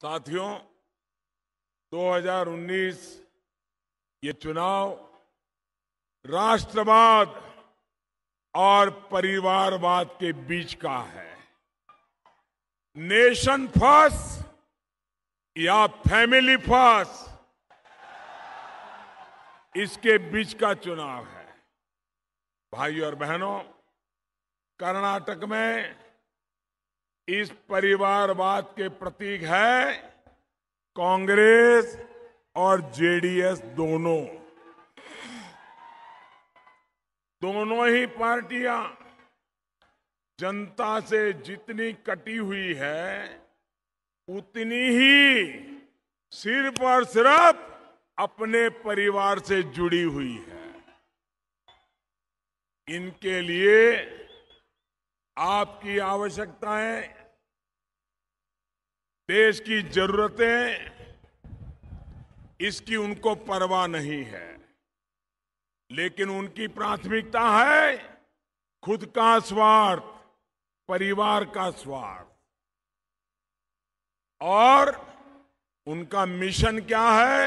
साथियों, 2019 ये चुनाव राष्ट्रवाद और परिवारवाद के बीच का है। नेशन फर्स्ट या फैमिली फर्स्ट, इसके बीच का चुनाव है। भाइयों और बहनों, कर्नाटक में इस परिवारवाद के प्रतीक है कांग्रेस और जेडीएस। दोनों ही पार्टियां जनता से जितनी कटी हुई है, उतनी ही सिर्फ और सिर्फ अपने परिवार से जुड़ी हुई है। इनके लिए आपकी आवश्यकताएं, देश की जरूरतें, इसकी उनको परवाह नहीं है, लेकिन उनकी प्राथमिकता है खुद का स्वार्थ, परिवार का स्वार्थ। और उनका मिशन क्या है?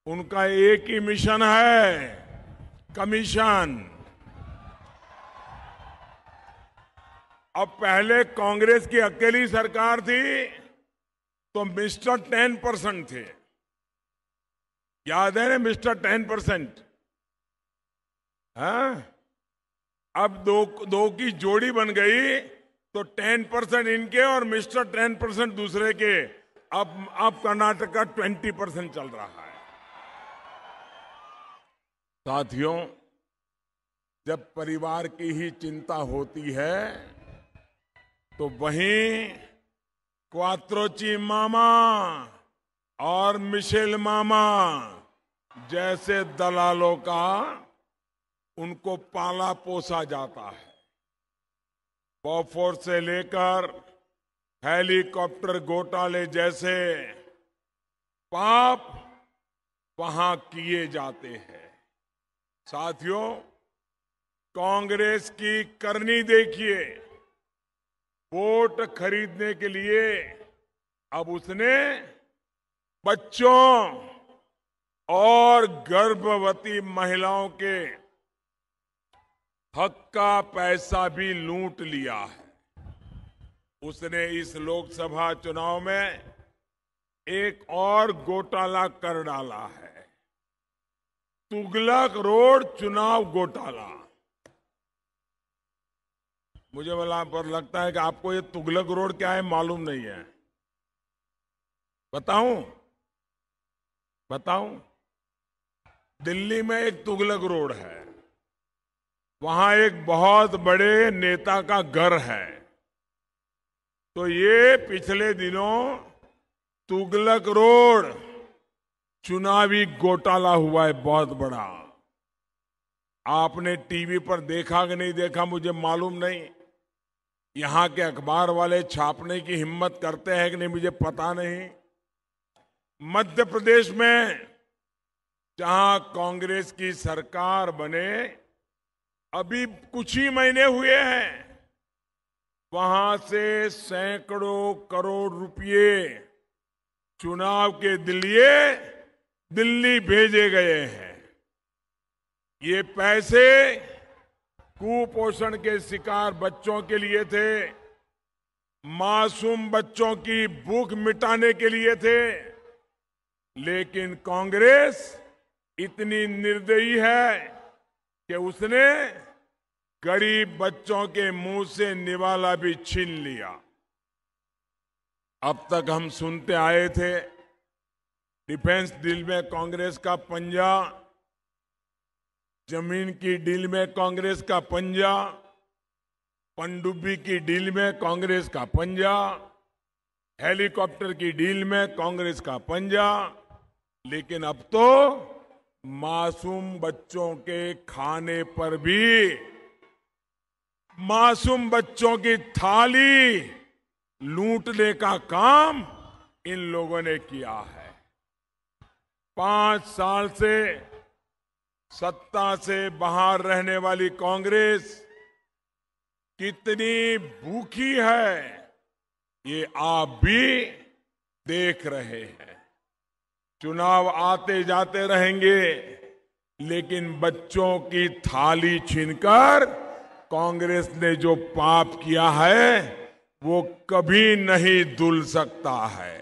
उनका एक ही मिशन है, कमीशन। अब पहले कांग्रेस की अकेली सरकार थी तो मिस्टर 10% थे। याद है ना, मिस्टर 10%? हाँ, अब दो की जोड़ी बन गई तो 10% इनके और मिस्टर 10% दूसरे के। अब कर्नाटक का 20% चल रहा है। साथियों, जब परिवार की ही चिंता होती है तो वहीं क्वात्रोची मामा और मिशेल मामा जैसे दलालों का उनको पाला पोसा जाता है। बॉफोर्स से लेकर हेलीकॉप्टर घोटाले जैसे पाप वहां किए जाते हैं। साथियों, कांग्रेस की करनी देखिए। वोट खरीदने के लिए अब उसने बच्चों और गर्भवती महिलाओं के हक का पैसा भी लूट लिया है। उसने इस लोकसभा चुनाव में एक और घोटाला कर डाला है, तुगलक रोड चुनाव घोटाला। मुझे पर लगता है कि आपको ये तुगलक रोड क्या है मालूम नहीं है। बताऊं? दिल्ली में एक तुगलक रोड है, वहां एक बहुत बड़े नेता का घर है। तो ये पिछले दिनों तुगलक रोड चुनावी घोटाला हुआ है, बहुत बड़ा। आपने टीवी पर देखा कि नहीं देखा मुझे मालूम नहीं। यहां के अखबार वाले छापने की हिम्मत करते हैं कि नहीं मुझे पता नहीं। मध्य प्रदेश में जहां कांग्रेस की सरकार बने अभी कुछ ही महीने हुए हैं, वहां से सैकड़ों करोड़ रुपए चुनाव के लिए दिल्ली भेजे गए हैं। ये पैसे कुपोषण के शिकार बच्चों के लिए थे, मासूम बच्चों की भूख मिटाने के लिए थे। लेकिन कांग्रेस इतनी निर्दयी है कि उसने गरीब बच्चों के मुंह से निवाला भी छीन लिया। अब तक हम सुनते आए थे डिफेंस डील में कांग्रेस का पंजा, जमीन की डील में कांग्रेस का पंजा, पनडुब्बी की डील में कांग्रेस का पंजा, हेलीकॉप्टर की डील में कांग्रेस का पंजा। लेकिन अब तो मासूम बच्चों के खाने पर भी मासूम बच्चों की थाली लूटने का काम इन लोगों ने किया है। 5 साल से सत्ता से बाहर रहने वाली कांग्रेस कितनी भूखी है, ये आप भी देख रहे हैं। चुनाव आते जाते रहेंगे, लेकिन बच्चों की थाली छीनकर कांग्रेस ने जो पाप किया है वो कभी नहीं धुल सकता है।